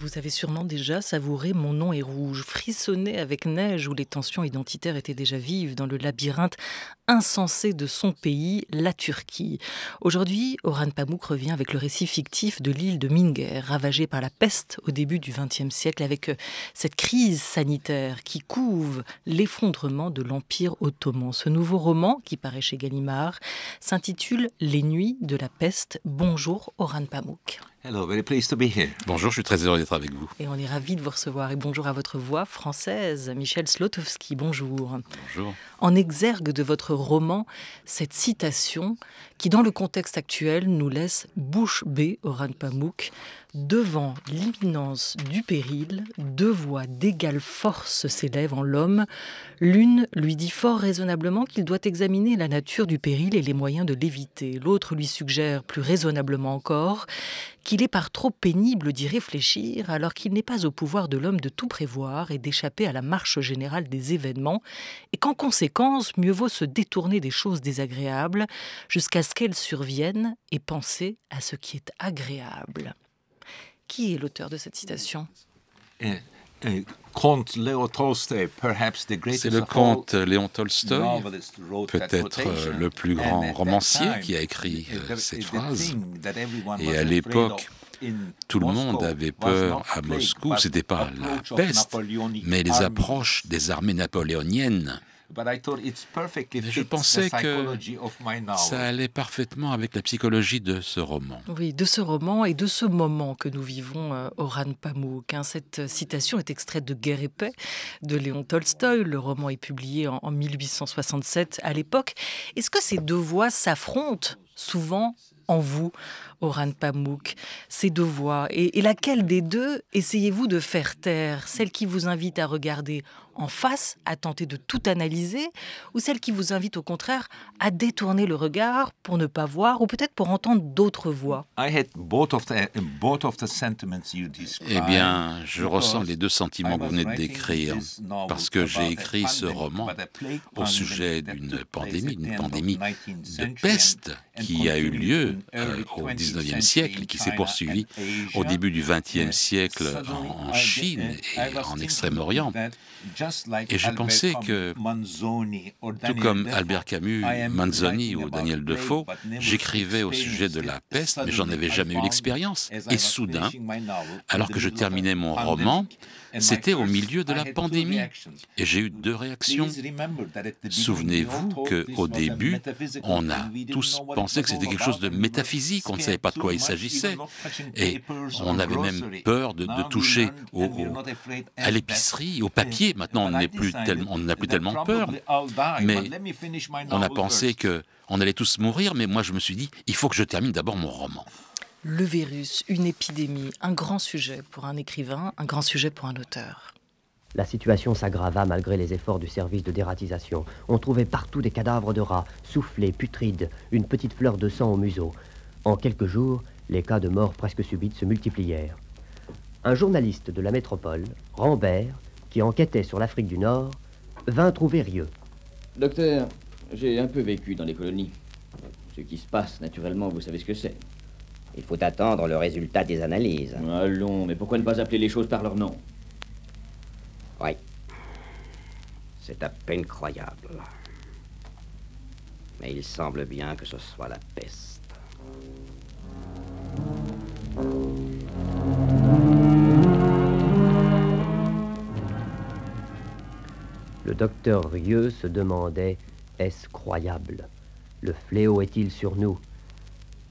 Vous avez sûrement déjà savouré Mon nom est rouge, frissonné avec neige où les tensions identitaires étaient déjà vives dans le labyrinthe insensé de son pays, la Turquie. Aujourd'hui, Orhan Pamuk revient avec le récit fictif de l'île de Minger, ravagée par la peste au début du XXe siècle, avec cette crise sanitaire qui couve l'effondrement de l'Empire ottoman. Ce nouveau roman, qui paraît chez Gallimard, s'intitule Les nuits de la peste. Bonjour Orhan Pamuk. Hello, very pleased to be here. Bonjour, je suis très heureux d'être avec vous. Et on est ravis de vous recevoir. Et bonjour à votre voix française, Michel Zlotowski. Bonjour. Bonjour. En exergue de votre roman, cette citation qui, dans le contexte actuel, nous laisse bouche bée, Orhan Pamuk. Devant l'imminence du péril, deux voix d'égale force s'élèvent en l'homme. L'une lui dit fort raisonnablement qu'il doit examiner la nature du péril et les moyens de l'éviter. L'autre lui suggère, plus raisonnablement encore, qu'il est par trop pénible d'y réfléchir alors qu'il n'est pas au pouvoir de l'homme de tout prévoir et d'échapper à la marche générale des événements et qu'en conséquence, mieux vaut se détourner des choses désagréables jusqu'à ce qu'elles surviennent et penser à ce qui est agréable. Qui est l'auteur de cette citation ? Comte Leo Tolstoy, perhaps the greatest C'est le of comte all Léon Tolstoï, novelists wrote that peut-être quotation. le plus And grand at that romancier time, qui a écrit cette the phrase. thing that everyone Et was à afraid l'époque, of in tout le Moscow monde avait was peur not à plague, Moscou, but c'était pas la approach of peste, Napoleonic mais les armies. approches des armées napoléoniennes. But I thought it's perfectly Je fits pensais the que psychology of my novel. ça allait parfaitement avec la psychologie de ce roman. Oui, de ce roman et de ce moment que nous vivons, Orhan Pamuk. Cette citation est extraite de Guerre et paix de Léon Tolstoï. Le roman est publié en 1867 à l'époque. Est-ce que ces deux voix s'affrontent souvent en vous, Orhan Pamuk, ces deux voix, et laquelle des deux essayez-vous de faire taire? Celle qui vous invite à regarder en face, à tenter de tout analyser, ou celle qui vous invite au contraire à détourner le regard pour ne pas voir, ou peut-être pour entendre d'autres voix? I had both of the sentiments you described. Eh bien, je ressens les deux sentiments que vous venez de décrire, parce que j'ai écrit ce roman au sujet d'une pandémie de peste qui a eu lieu au XIXe siècle et qui s'est poursuivie au début du XXe siècle en Chine et en Extrême-Orient. Et j'ai pensé que, tout comme Albert Camus, Manzoni ou Daniel Defoe, j'écrivais au sujet de la peste, mais j'en avais jamais eu l'expérience. Et soudain, alors que je terminais mon roman, c'était au milieu de la pandémie. Et j'ai eu deux réactions. Souvenez-vous qu'au début, on a tous pensé que c'était quelque chose de métaphysique, on ne savait pas de quoi il s'agissait. Et on avait même peur de toucher à l'épicerie, au papier. Maintenant, on n'a plus tellement peur. Mais on a pensé qu'on allait tous mourir, mais moi je me suis dit, il faut que je termine d'abord mon roman. Le virus, une épidémie, un grand sujet pour un écrivain, un grand sujet pour un auteur. La situation s'aggrava malgré les efforts du service de dératisation. On trouvait partout des cadavres de rats, soufflés, putrides, une petite fleur de sang au museau. En quelques jours, les cas de mort presque subite se multiplièrent. Un journaliste de la métropole, Rambert, qui enquêtait sur l'Afrique du Nord, vint trouver Rieux. Docteur, j'ai un peu vécu dans les colonies. Ce qui se passe, naturellement, vous savez ce que c'est. Il faut attendre le résultat des analyses. Allons, mais pourquoi ne pas appeler les choses par leur nom? Oui. C'est à peine croyable. Mais il semble bien que ce soit la peste. Le docteur Rieux se demandait, est-ce croyable? Le fléau est-il sur nous?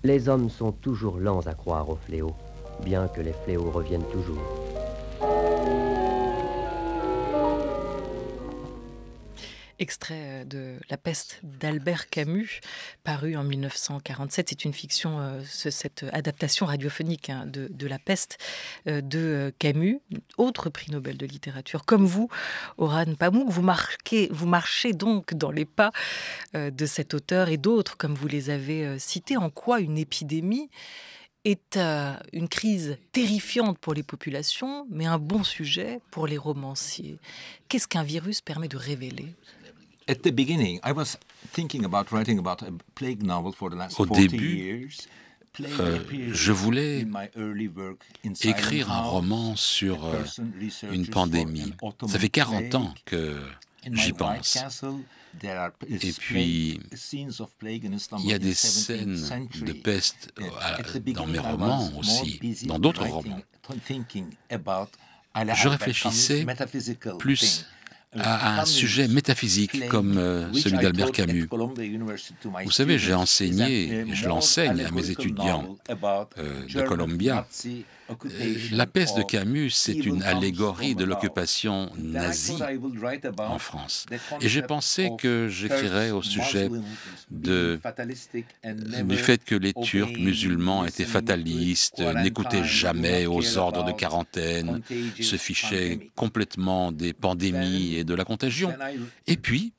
Les hommes sont toujours lents à croire au fléau, bien que les fléaux reviennent toujours. Extrait de La peste d'Albert Camus, paru en 1947. C'est une fiction, cette adaptation radiophonique de La peste de Camus, autre prix Nobel de littérature. Comme vous, Orhan Pamuk, vous marchez donc dans les pas de cet auteur et d'autres, comme vous les avez cités. En quoi une épidémie est une crise terrifiante pour les populations, mais un bon sujet pour les romanciers? Qu'est-ce qu'un virus permet de révéler? At the beginning, I was thinking about writing about a plague novel for the last Au 40 début, years. je voulais écrire un roman sur une pandémie. Ça fait 40 ans que j'y pense. Et puis, il y a des scènes de peste dans mes romans aussi, dans d'autres romans. Je réfléchissais plus à un sujet métaphysique comme celui d'Albert Camus. Vous savez, j'ai enseigné, et je l'enseigne à mes étudiants de Columbia. La peste de Camus, c'est une allégorie de l'occupation nazie en France. Et j'ai pensé que j'écrirais au sujet du fait que les Turcs musulmans étaient fatalistes, n'écoutaient jamais aux ordres de quarantaine, se fichaient complètement des pandémies et de la contagion. Et puis,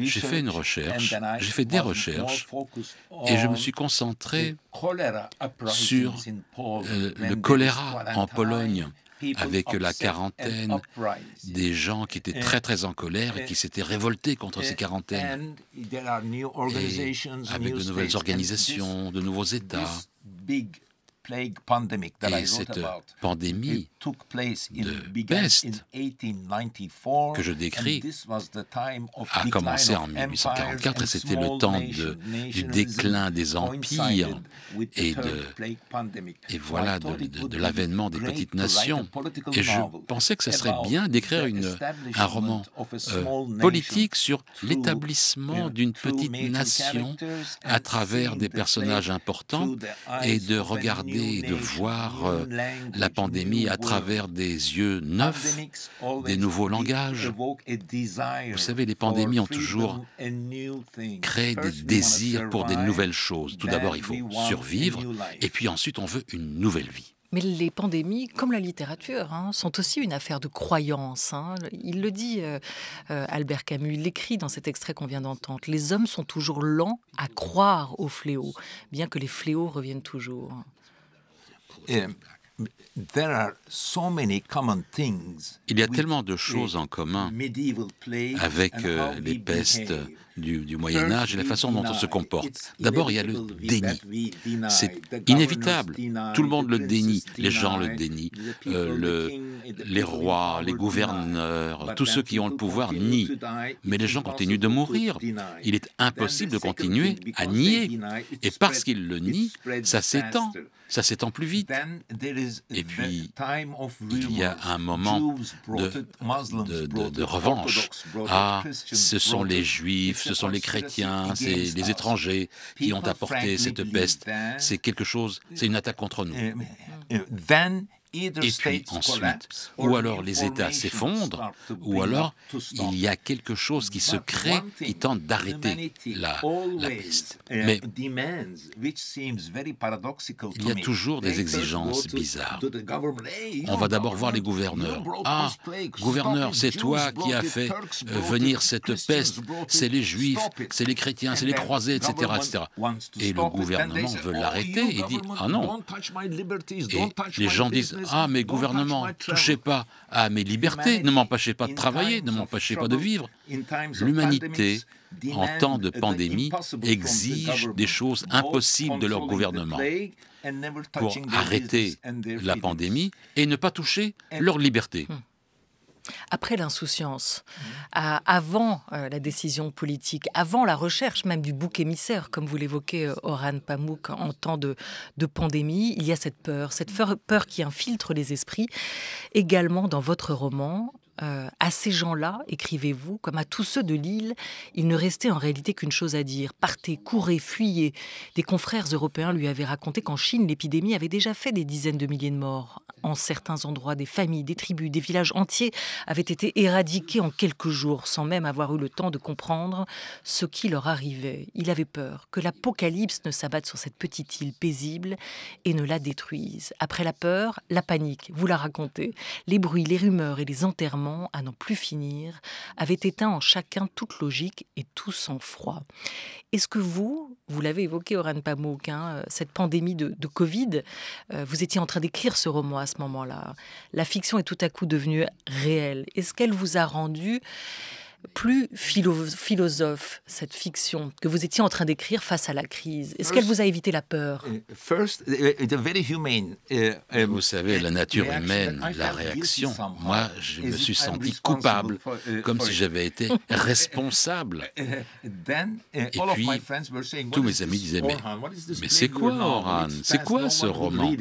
j'ai fait une recherche, j'ai fait des recherches, et je me suis concentré sur le choléra en Pologne, avec la quarantaine, des gens qui étaient très très en colère et qui s'étaient révoltés contre ces quarantaines, et avec de nouvelles organisations, de nouveaux États. Et cette pandémie de peste que je décris a commencé en 1844 et c'était le temps du déclin des empires et voilà de l'avènement des petites nations. Et je pensais que ce serait bien d'écrire un roman politique sur l'établissement d'une petite nation à travers des personnages importants et de regarder et de voir la pandémie à travers des yeux neufs, des nouveaux langages. Vous savez, les pandémies ont toujours créé des désirs pour des nouvelles choses. Tout d'abord, il faut survivre, et puis ensuite, on veut une nouvelle vie. Mais les pandémies, comme la littérature, sont aussi une affaire de croyance. Il le dit, Albert Camus, il l'écrit dans cet extrait qu'on vient d'entendre. Les hommes sont toujours lents à croire aux fléaux, bien que les fléaux reviennent toujours. Il y a tellement de choses en commun avec les pestes du Moyen-Âge et la façon dont on se comporte. D'abord, il y a le déni. C'est inévitable. Tout le monde le dénie. Les gens le dénient. Les rois, les gouverneurs, tous ceux qui ont le pouvoir nient. Mais les gens continuent de mourir. Il est impossible de continuer à nier. Et parce qu'ils le nient, ça s'étend. Ça s'étend plus vite. Et puis, il y a un moment de revanche. Ah, ce sont les Juifs, ce sont les chrétiens, c'est les étrangers qui ont apporté cette peste. C'est quelque chose, c'est une attaque contre nous. Et puis ensuite, ou alors les États s'effondrent, ou alors il y a quelque chose qui se crée, qui tente d'arrêter la peste. Mais il y a toujours des exigences bizarres. On va d'abord voir les gouverneurs. Ah, gouverneur, c'est toi qui as fait venir cette peste, c'est les Juifs, c'est les chrétiens, c'est les croisés, etc., etc. Et le gouvernement veut l'arrêter et dit « Ah non !» Et les gens disent « Ah, mais gouvernement, touchez pas à mes libertés, ne m'empêchez pas de travailler, ne m'empêchez pas de vivre. » L'humanité, en temps de pandémie, exige des choses impossibles de leur gouvernement pour arrêter la pandémie et ne pas toucher leur liberté. Après l'insouciance, avant la décision politique, avant la recherche même du bouc émissaire, comme vous l'évoquez, Orhan Pamuk, en temps de pandémie, il y a cette peur qui infiltre les esprits. Également dans votre roman, à ces gens-là, écrivez-vous, comme à tous ceux de l'île, il ne restait en réalité qu'une chose à dire. Partez, courez, fuyez. Des confrères européens lui avaient raconté qu'en Chine, l'épidémie avait déjà fait des dizaines de milliers de morts. En certains endroits, des familles, des tribus, des villages entiers avaient été éradiqués en quelques jours, sans même avoir eu le temps de comprendre ce qui leur arrivait. Il avait peur que l'apocalypse ne s'abatte sur cette petite île paisible et ne la détruise. Après la peur, la panique, vous la racontez. Les bruits, les rumeurs et les enterrements, à n'en plus finir, avaient éteint en chacun toute logique et tout sang-froid. Est-ce que vous l'avez évoqué, Orhan Pamuk, cette pandémie de Covid, vous étiez en train d'écrire ce roman à ce moment-là. La fiction est tout à coup devenue réelle. Est-ce qu'elle vous a rendu plus philosophe, cette fiction que vous étiez en train d'écrire face à la crise? Est-ce qu'elle vous a évité la peur? Vous savez, la nature humaine, la réaction, moi, je me suis senti coupable, comme si j'avais été responsable. Et puis, tous mes amis disaient, mais c'est quoi, Orhan? C'est quoi ce roman?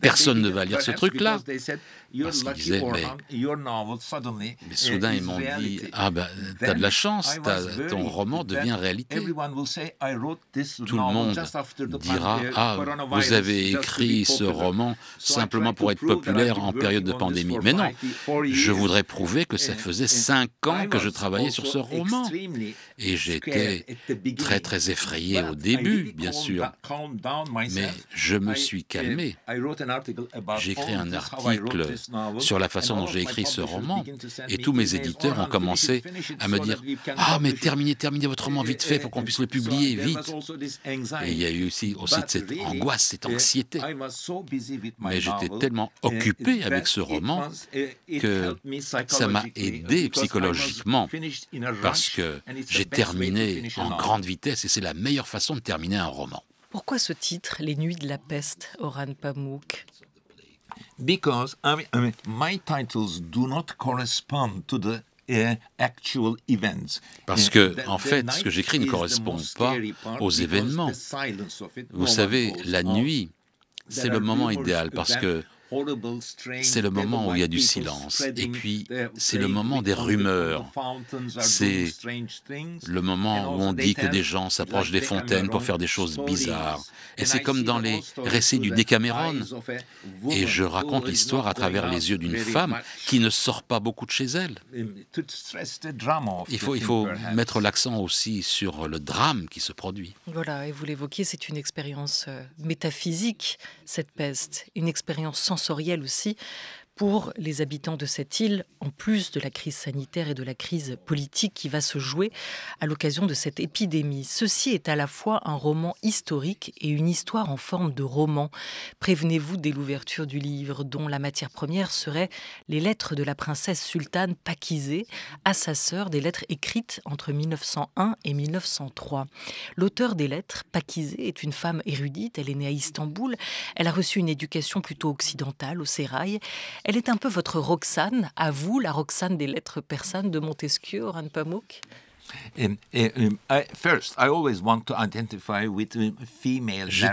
Personne ne va lire ce truc-là. Parce qu'ils disaient, mais soudain, ils m'ont dit, ah ben, t'as de la chance, ton roman devient réalité. Tout le monde dira, ah, vous avez écrit ce roman simplement pour être populaire en période de pandémie. Mais non, je voudrais prouver que ça faisait 5 ans que je travaillais sur ce roman. Et j'étais très, très effrayé au début, bien sûr. Mais je me suis calmé. J'ai écrit un article sur la façon dont j'ai écrit ce roman, et tous mes éditeurs ont commencé à me dire « Ah, mais terminez votre roman vite fait pour qu'on puisse le publier vite !» Et il y a eu aussi cette angoisse, cette anxiété. Mais j'étais tellement occupé avec ce roman que ça m'a aidé psychologiquement, parce que j'ai terminé en grande vitesse, et c'est la meilleure façon de terminer un roman. Pourquoi ce titre, Les Nuits de la peste, Orhan Pamuk? Because my titles do not correspond to the actual events. Parce que, en fait, ce que j'écris ne correspond pas aux événements. Vous savez, la nuit, c'est le moment idéal parce que c'est le moment où il y a du silence. Et puis, c'est le moment des rumeurs. C'est le moment où on dit que des gens s'approchent des fontaines pour faire des choses bizarres. Et c'est comme dans les récits du Décameron. Et je raconte l'histoire à travers les yeux d'une femme qui ne sort pas beaucoup de chez elle. Il faut mettre l'accent aussi sur le drame qui se produit. Voilà, et vous l'évoquiez, c'est une expérience métaphysique, cette peste, une expérience sensorielle aussi pour les habitants de cette île, en plus de la crise sanitaire et de la crise politique qui va se jouer à l'occasion de cette épidémie. Ceci est à la fois un roman historique et une histoire en forme de roman. Prévenez-vous dès l'ouverture du livre, dont la matière première serait les lettres de la princesse sultane Pakizé à sa sœur, des lettres écrites entre 1901 et 1903. L'auteur des lettres, Pakizé, est une femme érudite, elle est née à Istanbul, elle a reçu une éducation plutôt occidentale, au sérail. Elle est un peu votre Roxane, à vous, la Roxane des lettres persanes de Montesquieu, Orhan Pamuk? J'ai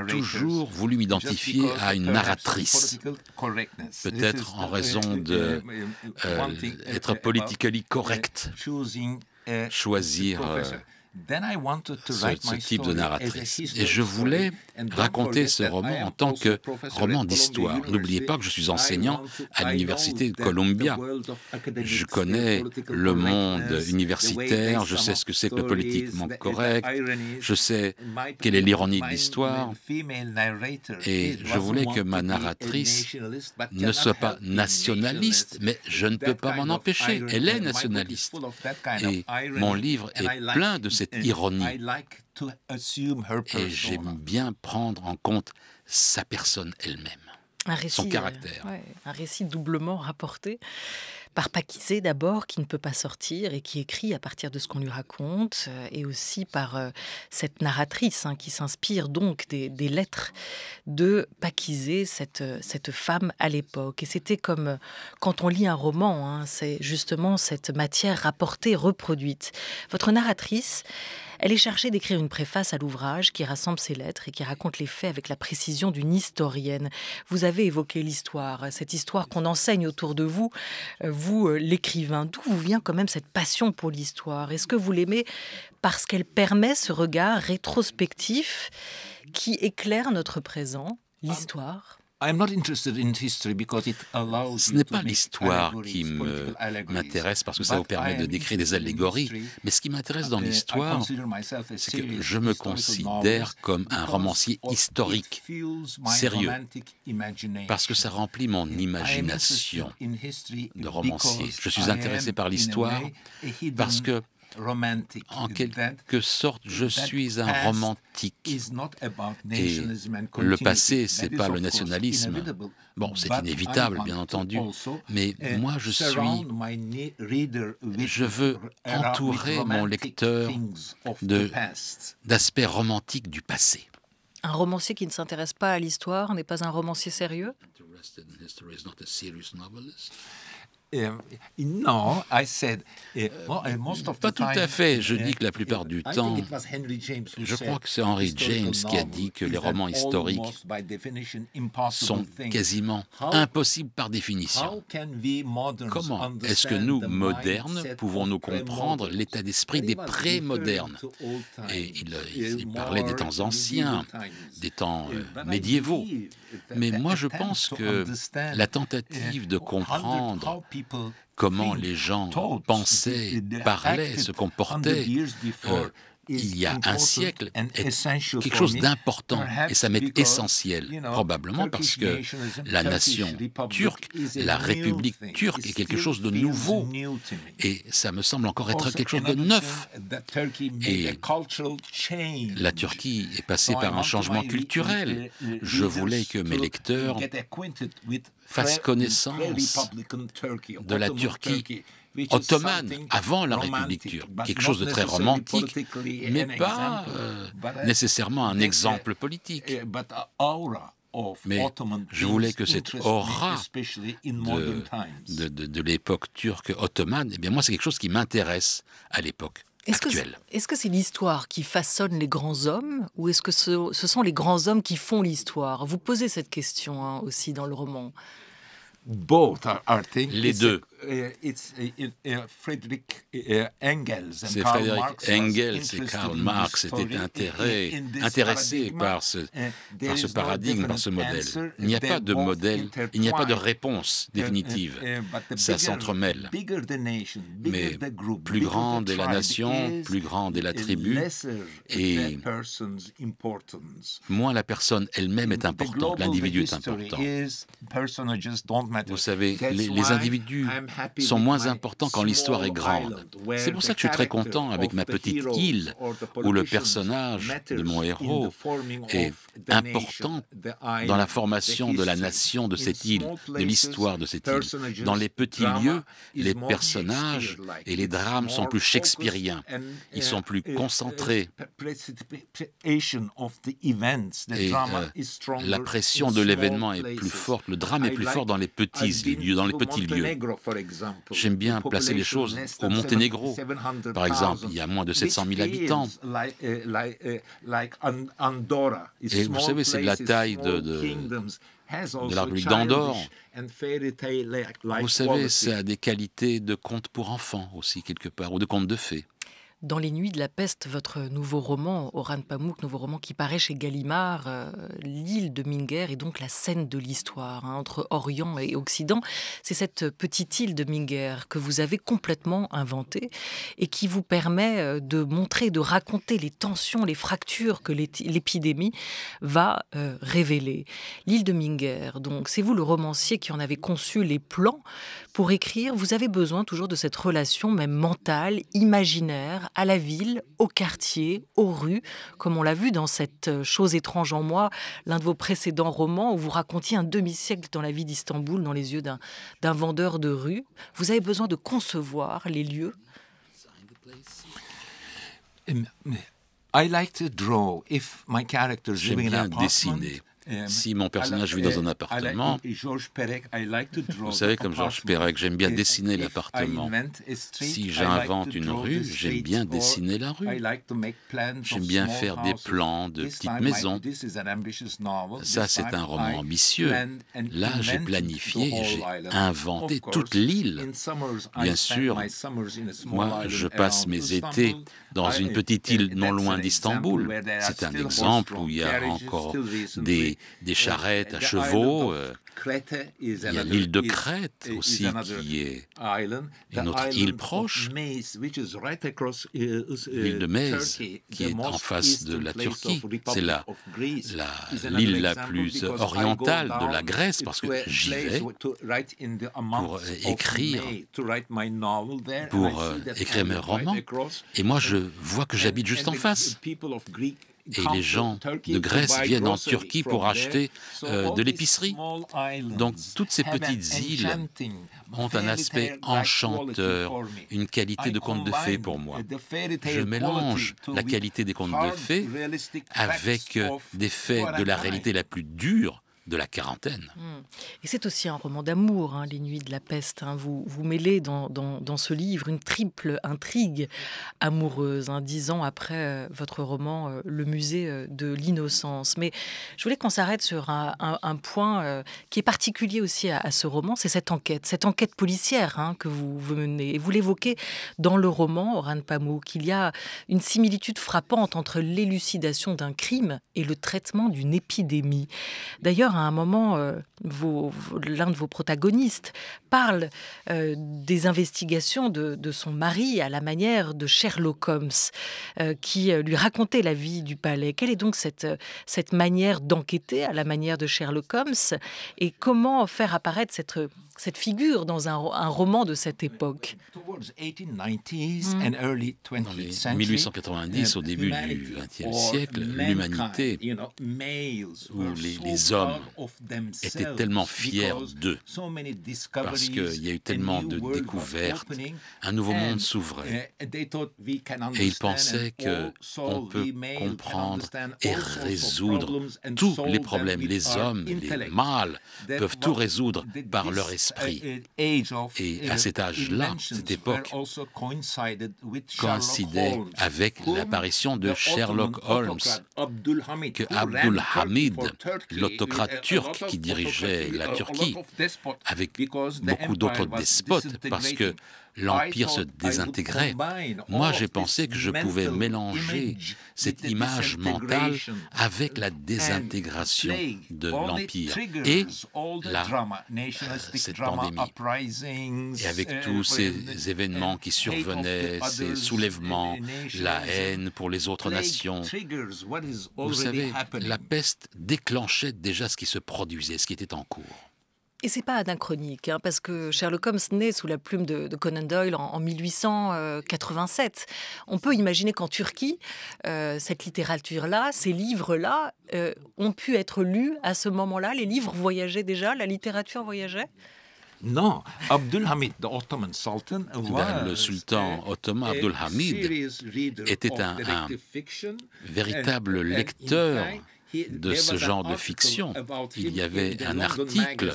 toujours voulu m'identifier à une narratrice, peut-être en raison d'être politically correct, choisir ce type de narratrice. Et je voulais raconter ce roman en tant que roman d'histoire. N'oubliez pas que je suis enseignant à l'université de Columbia. Je connais le monde universitaire, je sais ce que c'est que le politiquement correct, je sais quelle est l'ironie de l'histoire. Et je voulais que ma narratrice ne soit pas nationaliste, mais je ne peux pas m'en empêcher. Elle est nationaliste. Et mon livre est plein de cette ironie. Et j'aime bien prendre en compte sa personne elle-même, son caractère. Un récit doublement rapporté par Pakizé d'abord, qui ne peut pas sortir et qui écrit à partir de ce qu'on lui raconte, et aussi par cette narratrice qui s'inspire donc des lettres de Pakizé, cette femme à l'époque. Et c'était comme quand on lit un roman, c'est justement cette matière rapportée, reproduite. Votre narratrice, elle est chargée d'écrire une préface à l'ouvrage qui rassemble ses lettres et qui raconte les faits avec la précision d'une historienne. Vous avez évoqué l'histoire, cette histoire qu'on enseigne autour de vous, vous l'écrivain. D'où vous vient quand même cette passion pour l'histoire? Est-ce que vous l'aimez parce qu'elle permet ce regard rétrospectif qui éclaire notre présent, l'histoire? Ce n'est pas l'histoire qui m'intéresse parce que ça vous permet de décrire des allégories, mais ce qui m'intéresse dans l'histoire, c'est que je me considère comme un romancier historique, sérieux, parce que ça remplit mon imagination de romancier. Je suis intéressé par l'histoire parce que En quelque sorte, je suis un romantique. Et le passé, c'est pas le nationalisme. Bon, c'est inévitable, bien entendu, mais moi, je veux entourer mon lecteur d'aspects romantiques du passé. Un romancier qui ne s'intéresse pas à l'histoire n'est pas un romancier sérieux? Non, pas tout à fait. Je dis que la plupart du temps, je crois que c'est Henry James qui a dit que les romans historiques sont quasiment impossibles par définition. Comment est-ce que nous, modernes, pouvons-nous comprendre l'état d'esprit des pré-modernes? Et il parlait des temps anciens, des temps médiévaux. Mais moi, je pense que la tentative de comprendre comment les gens pensaient, parlaient, se comportaient il y a un siècle est quelque chose d'important et ça m'est essentiel, probablement parce que la nation turque, la République turque est quelque chose de nouveau et ça me semble encore être quelque chose de neuf. Et la Turquie est passée par un changement culturel. Je voulais que mes lecteurs fassent connaissance de la Turquie ottomane, avant la République turque, quelque chose de très romantique, mais pas nécessairement un exemple politique. Mais je voulais que cette aura de l'époque turque ottomane, eh bien moi c'est quelque chose qui m'intéresse à l'époque actuelle. Est-ce que c'est l'histoire qui façonne les grands hommes ou est-ce que ce sont les grands hommes qui font l'histoire? Vous posez cette question aussi dans le roman. Les deux. C'est Friedrich Engels et Karl Marx étaient intéressés par ce paradigme, par ce modèle. Il n'y a pas de modèle, il n'y a pas de réponse définitive. Ça s'entremêle. Mais plus grande est la nation, plus grande est la tribu, et moins la personne elle-même est importante, l'individu est important. Vous savez, les individus sont moins importants quand l'histoire est grande. C'est pour ça que je suis très content avec ma petite île, où le personnage de mon héros est important dans la formation de la nation de cette île, de l'histoire de cette île. Dans les petits lieux, les personnages et les drames sont plus shakespeariens, ils sont plus concentrés. Et la pression de l'événement est plus forte, le drame est plus fort dans les petits lieux. J'aime bien placer les choses au Monténégro. Par exemple, il y a moins de 700 000 habitants. Et vous savez, c'est de la taille de la République d'Andorre. Vous savez, ça a des qualités de conte pour enfants aussi, quelque part, ou de conte de fées. Dans les nuits de la peste, votre nouveau roman, Orhan Pamuk, nouveau roman qui paraît chez Gallimard, l'île de Minguer est donc la scène de l'histoire, entre Orient et Occident. C'est cette petite île de Minguer que vous avez complètement inventée et qui vous permet de montrer, de raconter les tensions, les fractures que l'épidémie va révéler. L'île de Minguer, donc, c'est vous le romancier qui en avez conçu les plans pour écrire. Vous avez besoin toujours de cette relation même mentale, imaginaire, à la ville, au quartier, aux rues, comme on l'a vu dans cette Chose étrange en moi, l'un de vos précédents romans où vous racontiez un demi-siècle dans la vie d'Istanbul, dans les yeux d'un vendeur de rue. Vous avez besoin de concevoir les lieux. J'aime bien dessiner. Si mon personnage vit dans un appartement, vous savez, comme Georges Perec, j'aime bien dessiner l'appartement. Si j'invente une rue, j'aime bien dessiner la rue. J'aime bien faire des plans de petites maisons. Ça, c'est un roman ambitieux. Là, j'ai planifié, j'ai inventé toute l'île. Bien sûr, moi, je passe mes étés dans une petite île non loin d'Istanbul. C'est un exemple où il y a encore des des charrettes à chevaux. Il y a l'île de Crète aussi, qui est une autre île proche. L'île de Mèse, qui est en face de la Turquie. C'est l'île la plus orientale de la Grèce, parce que j'y vais pour écrire mes romans. Et moi, je vois que j'habite juste en face. Et les gens de Grèce viennent en Turquie pour acheter de l'épicerie. Donc toutes ces petites îles ont un aspect enchanteur, une qualité de conte de fées pour moi. Je mélange la qualité des contes de fées avec des faits de la réalité la plus dure de la quarantaine. Et c'est aussi un roman d'amour, Les Nuits de la Peste. Vous mêlez dans ce livre une triple intrigue amoureuse, 10 ans après votre roman Le Musée de l'Innocence. Mais je voulais qu'on s'arrête sur un point qui est particulier aussi à ce roman, c'est cette enquête policière que vous menez. Et vous l'évoquez dans le roman, Orhan Pamuk. Il y a une similitude frappante entre l'élucidation d'un crime et le traitement d'une épidémie. D'ailleurs, à un moment, l'un de vos protagonistes parle des investigations de son mari à la manière de Sherlock Holmes, qui lui racontait la vie du palais. Quelle est donc cette manière d'enquêter à la manière de Sherlock Holmes, et comment faire apparaître cette figure dans un roman de cette époque? Dans les 1890, au début du XXe siècle, l'humanité, où les hommes étaient tellement fiers d'eux, parce qu'il y a eu tellement de découvertes, un nouveau monde s'ouvrait. Et ils pensaient qu'on peut comprendre et résoudre tous les problèmes. Les hommes, les mâles peuvent tout résoudre par leur esprit. Et à cet âge-là, cette époque coïncidait avec l'apparition de Sherlock Holmes, que Abdul Hamid, l'autocrate turc qui dirigeait la Turquie, avec beaucoup d'autres despotes, parce que l'Empire se désintégrait. Moi, j'ai pensé que je pouvais mélanger cette image mentale avec la désintégration de l'Empire et cette pandémie. Et avec tous ces événements qui survenaient, ces soulèvements, la haine pour les autres nations. Vous savez, la peste déclenchait déjà ce qui se produisait, ce qui était en cours. Et c'est pas anachronique, parce que Sherlock Holmes naît sous la plume de Conan Doyle en 1887. On peut imaginer qu'en Turquie, cette littérature-là, ces livres-là, ont pu être lus à ce moment-là. Les livres voyageaient déjà, la littérature voyageait? Non, Abdul Hamid, le sultan ottoman Abdul Hamid était un véritable lecteur de ce genre de fiction. Il y avait un article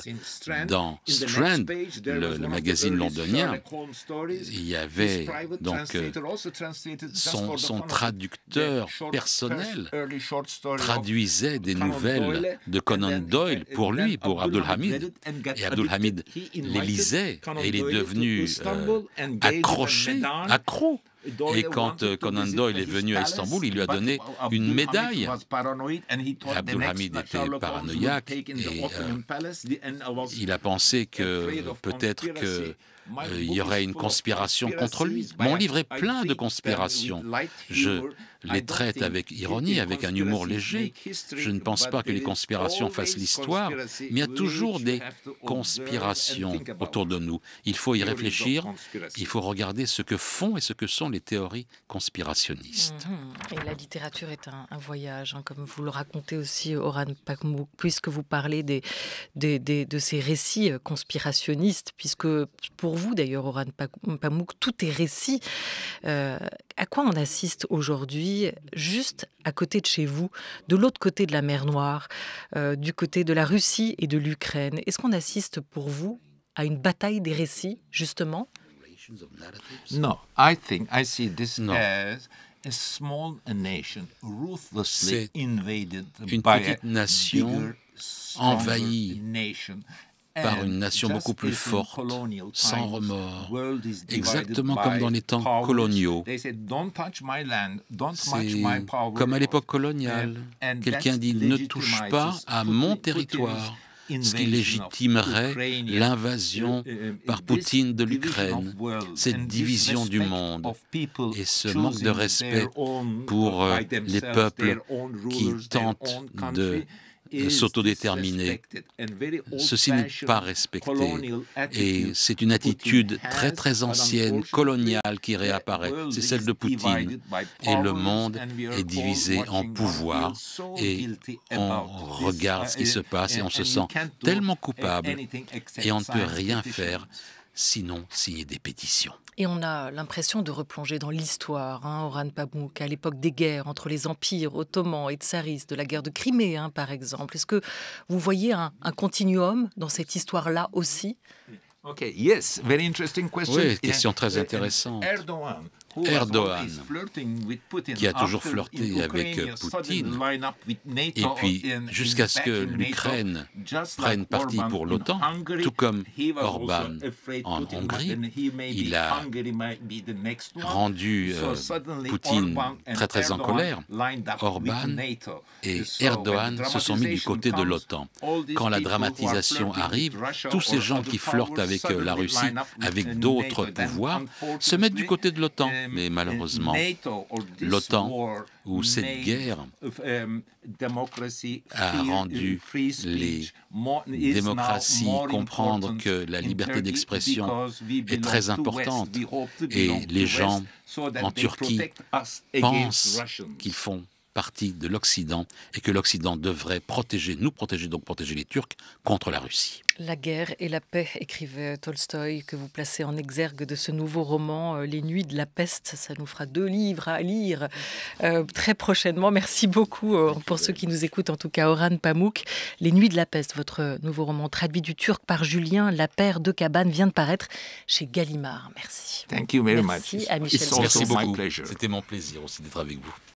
dans Strand, le magazine londonien. Il y avait donc son traducteur personnel traduisait des nouvelles de Conan Doyle pour lui, pour Abdul Hamid. Et Abdul Hamid les lisait et il est devenu accro. Et quand Conan Doyle est venu à Istanbul, il lui a donné une médaille. Abdul Hamid était paranoïaque et il a pensé que peut-être qu'il y aurait une conspiration contre lui. Mon livre est plein de conspirations. Je les traite avec ironie, avec un humour léger. Je ne pense pas que les conspirations fassent l'histoire, mais il y a toujours des conspirations autour de nous. Il faut y réfléchir, il faut regarder ce que font et ce que sont les théories conspirationnistes. Et la littérature est un voyage, comme vous le racontez aussi, Orhan Pamuk, puisque vous parlez de ces récits conspirationnistes, puisque pour vous d'ailleurs, Orhan Pamuk, tout est récit. À quoi on assiste aujourd'hui, juste à côté de chez vous, de l'autre côté de la mer Noire, du côté de la Russie et de l'Ukraine? Est-ce qu'on assiste pour vous à une bataille des récits, justement? No, I see this as a small nation ruthlessly invaded une by petite a nation bigger, envahie nation. par une nation beaucoup plus forte, sans remords, exactement comme dans les temps coloniaux. C'est comme à l'époque coloniale. Quelqu'un dit « ne touche pas à mon territoire », ce qui légitimerait l'invasion par Poutine de l'Ukraine, cette division du monde et ce manque de respect pour les peuples qui tentent de s'autodéterminer. Ceci n'est pas respecté et c'est une attitude très très ancienne, coloniale qui réapparaît. C'est celle de Poutine et le monde est divisé en pouvoirs et on regarde ce qui se passe et on se sent tellement coupable et on ne peut rien faire sinon signer des pétitions. Et on a l'impression de replonger dans l'histoire, Orhan Pamuk, à l'époque des guerres entre les empires ottomans et tsaristes, de la guerre de Crimée, par exemple. Est-ce que vous voyez un continuum dans cette histoire-là aussi? Oui, question très intéressante. Erdogan, qui a toujours flirté avec Poutine, et puis jusqu'à ce que l'Ukraine prenne parti pour l'OTAN, tout comme Orban en Hongrie, il a rendu Poutine très très en colère. Orban et Erdogan se sont mis du côté de l'OTAN. Quand la dramatisation arrive, tous ces gens qui flirtent avec la Russie, avec d'autres pouvoirs, se mettent du côté de l'OTAN. Mais malheureusement, l'OTAN, ou cette guerre, a rendu les démocraties comprendre que la liberté d'expression est très importante. Et les gens en Turquie pensent qu'ils font partie de l'Occident et que l'Occident devrait nous protéger, donc protéger les Turcs contre la Russie. La guerre et la paix, écrivait Tolstoï, que vous placez en exergue de ce nouveau roman, Les Nuits de la peste. Ça nous fera 2 livres à lire très prochainement. Merci beaucoup pour ceux qui nous écoutent, en tout cas Orhan Pamuk. Les Nuits de la peste, votre nouveau roman traduit du turc par Julien Lapère de Cabane, vient de paraître chez Gallimard. Merci. Thank you very Merci much. à Michel. Merci beaucoup. C'était mon plaisir aussi d'être avec vous.